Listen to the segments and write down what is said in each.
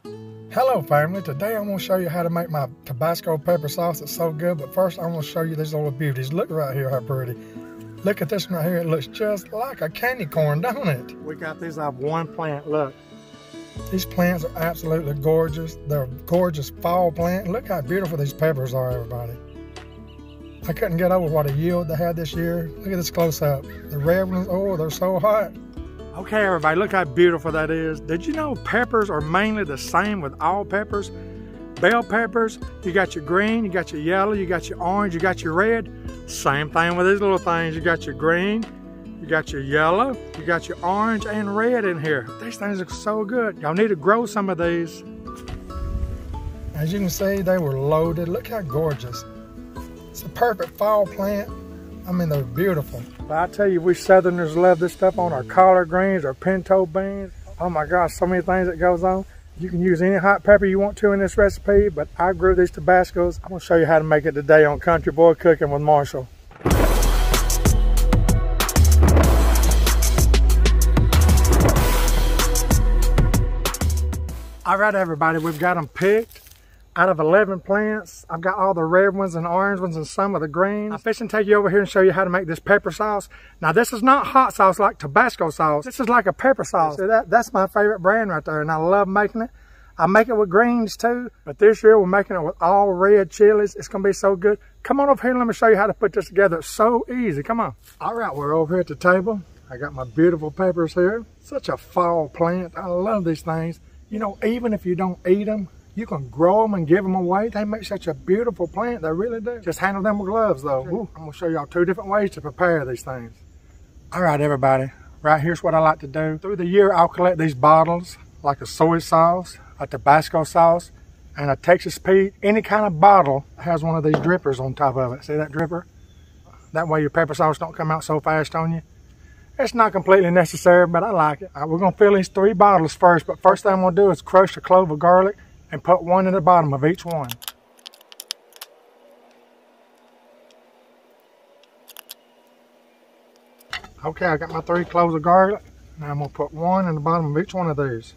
Hello family, today I'm going to show you how to make my Tabasco pepper sauce. It's so good, but first I'm going to show you these little beauties. Look right here how pretty. Look at this one right here, it looks just like a candy corn, don't it? We got these off one plant, look. These plants are absolutely gorgeous. They're a gorgeous fall plant. Look how beautiful these peppers are, everybody. I couldn't get over what a yield they had this year. Look at this close up. The red ones, oh, they're so hot. Okay, everybody, look how beautiful that is. Did you know peppers are mainly the same with all peppers? Bell peppers, you got your green, you got your yellow, you got your orange, you got your red. Same thing with these little things. You got your green, you got your yellow, you got your orange and red in here. These things are so good. Y'all need to grow some of these. As you can see, they were loaded. Look how gorgeous. It's a perfect fall plant. I mean, they're beautiful. But I tell you, we Southerners love this stuff on our collard greens, our pinto beans. Oh my gosh, so many things that goes on. You can use any hot pepper you want to in this recipe, but I grew these Tabascos. I'm gonna show you how to make it today on Country Boy Cooking with Marshall. All right, everybody, we've got them picked. Out of 11 plants, I've got all the red ones and orange ones and some of the green. I'm fixing to take you over here and show you how to make this pepper sauce. Now, this is not hot sauce like Tabasco sauce. This is like a pepper sauce. See, that's my favorite brand right there, and I love making it. I make it with greens too, but this year we're making it with all red chilies. It's gonna be so good. Come on over here and let me show you how to put this together. It's so easy, come on. All right, we're over here at the table. I got my beautiful peppers here. Such a fall plant. I love these things. You know, even if you don't eat them, you can grow them and give them away. They make such a beautiful plant, they really do. Just handle them with gloves though. Ooh, I'm gonna show y'all 2 different ways to prepare these things. All right, everybody, right here's what I like to do. Through the year, I'll collect these bottles, like a soy sauce, a Tabasco sauce, and a Texas Pete. Any kind of bottle has one of these drippers on top of it. See that dripper? That way your pepper sauce don't come out so fast on you. It's not completely necessary, but I like it. All right, we're gonna fill these 3 bottles first, but first thing I'm gonna do is crush a clove of garlic and put 1 in the bottom of each one. Okay, I got my 3 cloves of garlic. Now I'm gonna put 1 in the bottom of each one of these.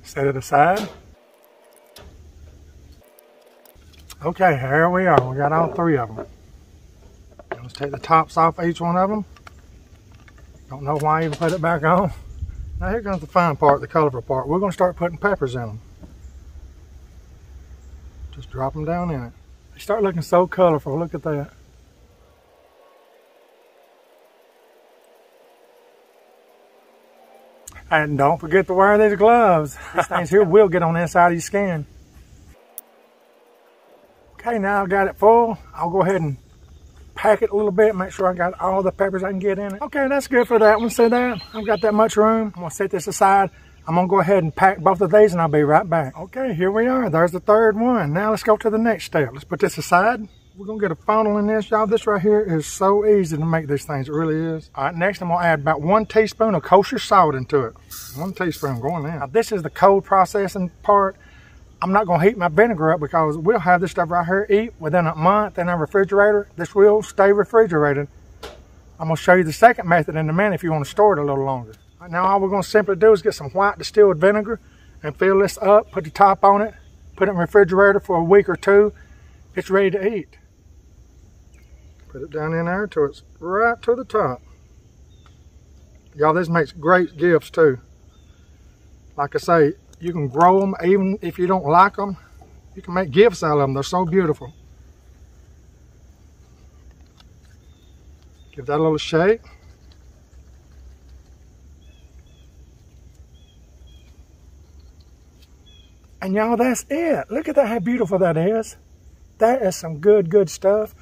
Set it aside. Okay, here we are. We got all 3 of them. Let's take the tops off each one of them. Don't know why I even put it back on. Now here comes the fine part, the colorful part. We're going to start putting peppers in them. Just drop them down in it. They start looking so colorful. Look at that. And don't forget to wear these gloves. These things here will get on the inside of your skin. Okay, now I've got it full. I'll go ahead and pack it a little bit, make sure I got all the peppers I can get in it. Okay, that's good for that one. See that? I've got that much room. I'm gonna set this aside. I'm gonna go ahead and pack both of these and I'll be right back. Okay, here we are. There's the 3rd one. Now let's go to the next step. Let's put this aside. We're gonna get a funnel in this, y'all. This right here is so easy to make these things. It really is. All right, next I'm gonna add about 1 teaspoon of kosher salt into it. 1 teaspoon going in. Now this is the cold processing part. I'm not going to heat my vinegar up because we'll have this stuff right here eat within a month in our refrigerator. This will stay refrigerated. I'm going to show you the second method in a minute if you want to store it a little longer. Right now all we're going to simply do is get some white distilled vinegar and fill this up, put the top on it, put it in the refrigerator for a week or 2. It's ready to eat. Put it down in there until it's right to the top. Y'all, this makes great gifts too. Like I say, you can grow them even if you don't like them. You can make gifts out of them. They're so beautiful. Give that a little shake. And y'all, that's it. Look at that, how beautiful that is. That is some good, good stuff.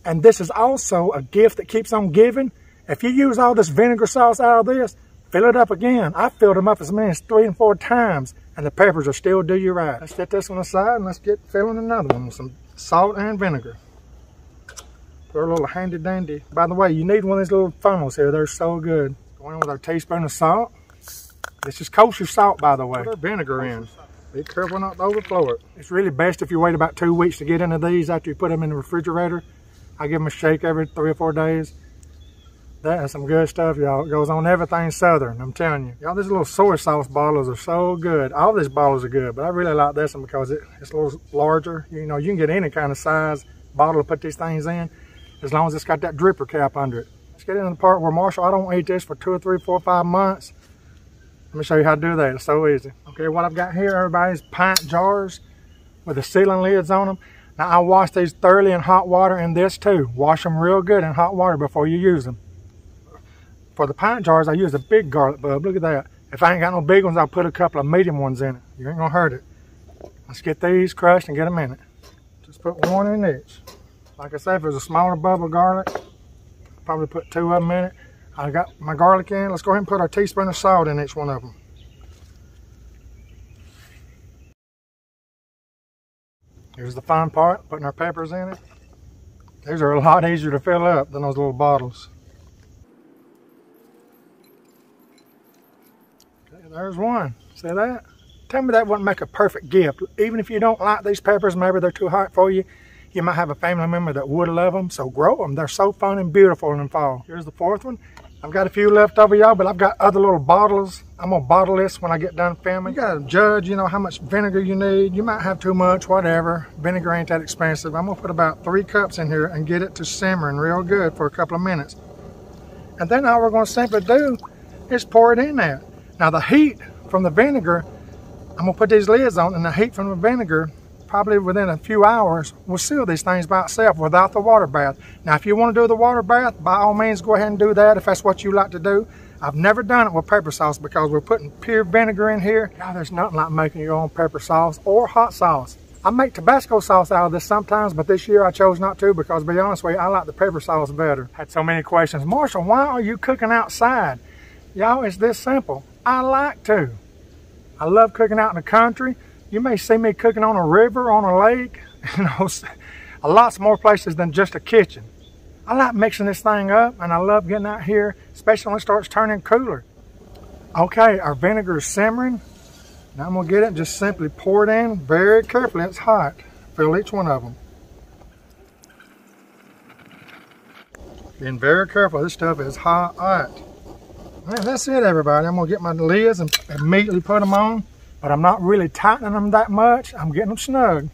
And this is also a gift that keeps on giving. If you use all this vinegar sauce out of this, fill it up again. I filled them up as many as 3 and 4 times, and the peppers will still do you right. Let's set this one aside and let's get filling another one with some salt and vinegar. Put a little handy dandy. By the way, you need one of these little funnels here. They're so good. Go in with our teaspoon of salt. This is kosher salt, by the way. Put our vinegar in. Be careful not to overflow it. It's really best if you wait about 2 weeks to get into these after you put them in the refrigerator. I give them a shake every 3 or 4 days. That is some good stuff, y'all. It goes on everything Southern, I'm telling you. Y'all, these little soy sauce bottles are so good. All these bottles are good, but I really like this one because it's a little larger. You know, you can get any kind of size bottle to put these things in, as long as it's got that dripper cap under it. Let's get into the part where, Marshall, I don't eat this for 2 or 3, 4, 5 months. Let me show you how to do that. It's so easy. Okay, what I've got here, everybody's pint jars with the sealing lids on them. Now, I wash these thoroughly in hot water, and this too. Wash them real good in hot water before you use them. For the pint jars, I use a big garlic bulb. Look at that. If I ain't got no big ones, I'll put a couple of medium ones in it. You ain't gonna hurt it. Let's get these crushed and get them in it. Just put 1 in each. Like I said, if there's a smaller bulb of garlic, I'll probably put 2 of them in it. I got my garlic in. Let's go ahead and put our teaspoon of salt in each one of them. Here's the fun part, putting our peppers in it. These are a lot easier to fill up than those little bottles. There's one. See that? Tell me that wouldn't make a perfect gift. Even if you don't like these peppers, maybe they're too hot for you, you might have a family member that would love them, so grow them. They're so fun and beautiful in the fall. Here's the 4th one. I've got a few left over, y'all, but I've got other little bottles. I'm going to bottle this when I get done filming. You got to judge, you know, how much vinegar you need. You might have too much, whatever. Vinegar ain't that expensive. I'm going to put about 3 cups in here and get it to simmering real good for a couple of minutes. And then all we're going to simply do is pour it in there. Now the heat from the vinegar, I'm gonna put these lids on, and the heat from the vinegar, probably within a few hours, will seal these things by itself without the water bath. Now if you wanna do the water bath, by all means go ahead and do that if that's what you like to do. I've never done it with pepper sauce because we're putting pure vinegar in here. Now there's nothing like making your own pepper sauce or hot sauce. I make Tabasco sauce out of this sometimes, but this year I chose not to because, to be honest with you, I like the pepper sauce better. Had so many questions. Marshall, why are you cooking outside? Y'all, it's this simple. I like to. I love cooking out in the country. You may see me cooking on a river, on a lake, you know, lots more places than just a kitchen. I like mixing this thing up, and I love getting out here, especially when it starts turning cooler. Okay, our vinegar is simmering. Now I'm gonna get it and just simply pour it in very carefully. It's hot. Fill each one of them. Being very careful, this stuff is hot. Man, that's it, everybody. I'm gonna get my lids and immediately put them on, but I'm not really tightening them that much. I'm getting them snug.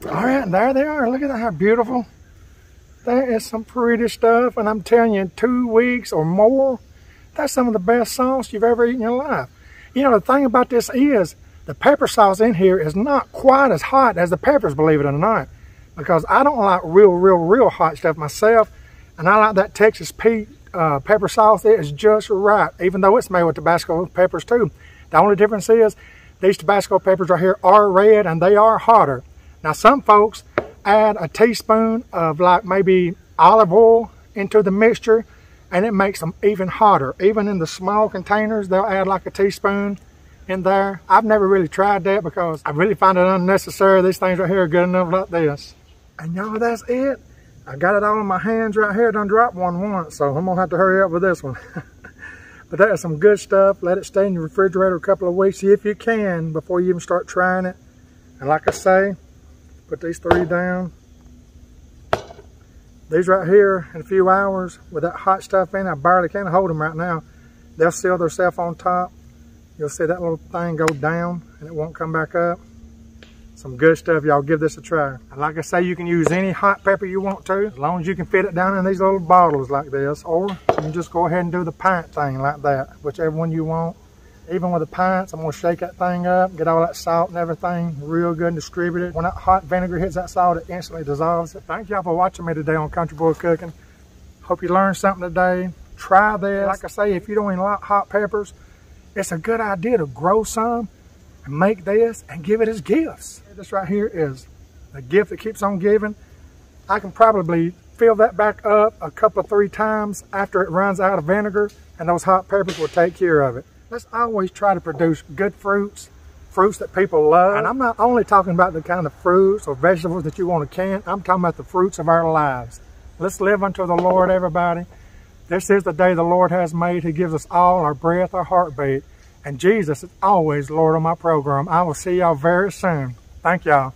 All right, there they are. Look at that, how beautiful. That is some pretty stuff, and I'm telling you, in 2 weeks or more, that's some of the best sauce you've ever eaten in your life. You know, the thing about this is, the pepper sauce in here is not quite as hot as the peppers, believe it or not, because I don't like real hot stuff myself. And I like that Texas Pete pepper sauce. It is just right, even though it's made with Tabasco peppers too. The only difference is these Tabasco peppers right here are red and they are hotter. Now some folks add a teaspoon of like maybe olive oil into the mixture and it makes them even hotter. Even in the small containers, they'll add like a teaspoon in there. I've never really tried that because I really find it unnecessary. These things right here are good enough like this. And y'all, that's it. I got it all in my hands right here. Done dropped one once, so I'm gonna have to hurry up with this one. But that is some good stuff. Let it stay in your refrigerator a couple of weeks if you can before you even start trying it. And like I say, put these 3 down. These right here in a few hours with that hot stuff in, I barely can hold them right now. They'll seal themselves on top. You'll see that little thing go down and it won't come back up. Some good stuff, y'all. Give this a try. And like I say, you can use any hot pepper you want to, as long as you can fit it down in these little bottles like this, or you can just go ahead and do the pint thing like that, whichever one you want. Even with the pints, I'm gonna shake that thing up, get all that salt and everything real good and distribute it. When that hot vinegar hits that salt, it instantly dissolves it. Thank y'all for watching me today on Country Boy Cooking. Hope you learned something today. Try this. Like I say, if you don't like hot peppers, it's a good idea to grow some and make this and give it as gifts. This right here is a gift that keeps on giving. I can probably fill that back up a couple of 3 times after it runs out of vinegar, and those hot peppers will take care of it. Let's always try to produce good fruits that people love. And I'm not only talking about the kind of fruits or vegetables that you want to can, I'm talking about the fruits of our lives. Let's live unto the Lord, everybody. This is the day the Lord has made. He gives us all our breath, our heartbeat. And Jesus is always Lord of my program. I will see y'all very soon. Thank y'all.